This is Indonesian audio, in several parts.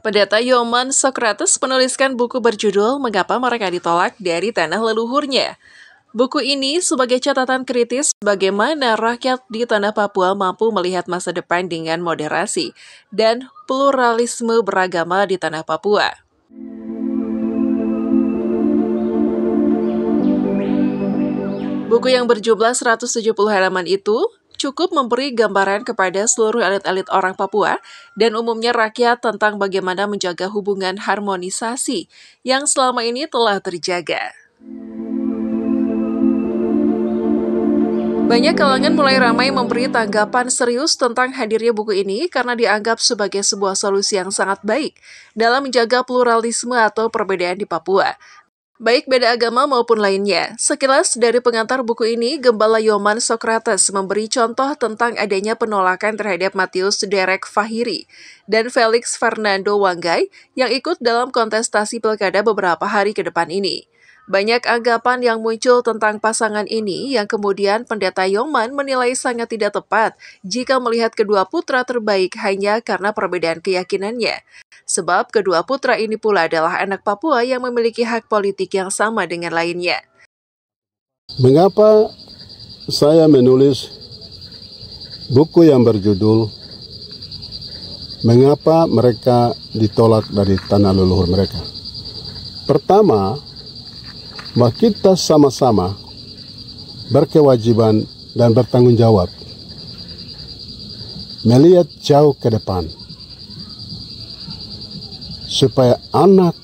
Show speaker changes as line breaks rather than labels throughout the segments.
Pendeta Yoman Sokrates menuliskan buku berjudul Mengapa Mereka Ditolak dari Tanah Leluhurnya. Buku ini sebagai catatan kritis bagaimana rakyat di Tanah Papua mampu melihat masa depan dengan moderasi dan pluralisme beragama di Tanah Papua. Buku yang berjumlah 170 halaman itu cukup memberi gambaran kepada seluruh elit-elit orang Papua dan umumnya rakyat tentang bagaimana menjaga hubungan harmonisasi yang selama ini telah terjaga. Banyak kalangan mulai ramai memberi tanggapan serius tentang hadirnya buku ini karena dianggap sebagai sebuah solusi yang sangat baik dalam menjaga pluralisme atau perbedaan di Papua, baik beda agama maupun lainnya. Sekilas dari pengantar buku ini, Gembala Yoman Sokrates memberi contoh tentang adanya penolakan terhadap Matius Derek Fahiri dan Felix Fernando Wanggai yang ikut dalam kontestasi pilkada beberapa hari ke depan ini. Banyak anggapan yang muncul tentang pasangan ini yang kemudian Pendeta Yoman menilai sangat tidak tepat jika melihat kedua putra terbaik hanya karena perbedaan keyakinannya. Sebab kedua putra ini pula adalah anak Papua yang memiliki hak politik yang sama dengan lainnya.
Mengapa saya menulis buku yang berjudul Mengapa Mereka Ditolak dari Tanah Leluhur Mereka? Pertama, bahwa kita sama-sama berkewajiban dan bertanggung jawab melihat jauh ke depan supaya anak,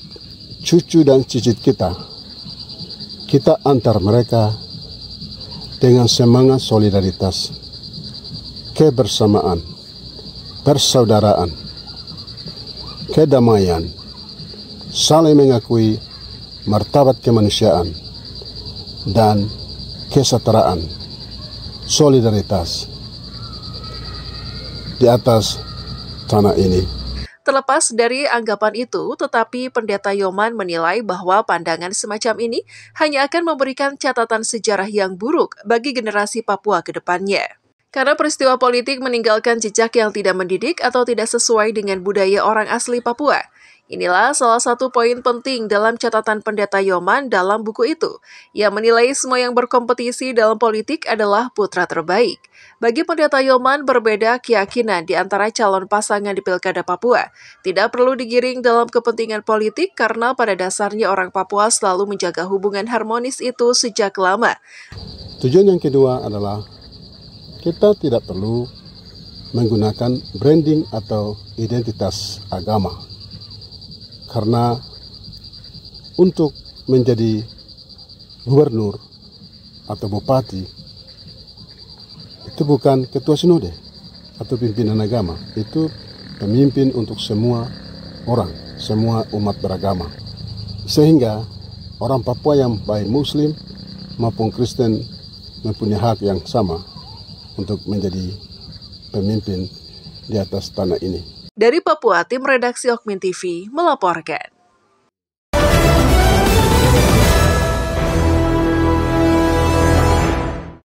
cucu dan cicit kita antar mereka dengan semangat solidaritas, kebersamaan, persaudaraan, kedamaian, saling mengakui martabat kemanusiaan dan kesetaraan, solidaritas di atas tanah ini.
Terlepas dari anggapan itu, tetapi Pendeta Yoman menilai bahwa pandangan semacam ini hanya akan memberikan catatan sejarah yang buruk bagi generasi Papua ke depannya. Karena peristiwa politik meninggalkan jejak yang tidak mendidik atau tidak sesuai dengan budaya orang asli Papua. Inilah salah satu poin penting dalam catatan Pendeta Yoman dalam buku itu. Ia menilai semua yang berkompetisi dalam politik adalah putra terbaik. Bagi Pendeta Yoman, berbeda keyakinan di antara calon pasangan di Pilkada Papua tidak perlu digiring dalam kepentingan politik karena pada dasarnya orang Papua selalu menjaga hubungan harmonis itu sejak lama.
Tujuan yang kedua adalah kita tidak perlu menggunakan branding atau identitas agama. Karena untuk menjadi gubernur atau bupati itu bukan ketua sinode atau pimpinan agama, itu pemimpin untuk semua orang, semua umat beragama. Sehingga orang Papua yang baik Muslim maupun Kristen mempunyai hak yang sama untuk menjadi pemimpin di atas tanah ini.
Dari Papua, tim redaksi Okmin TV melaporkan.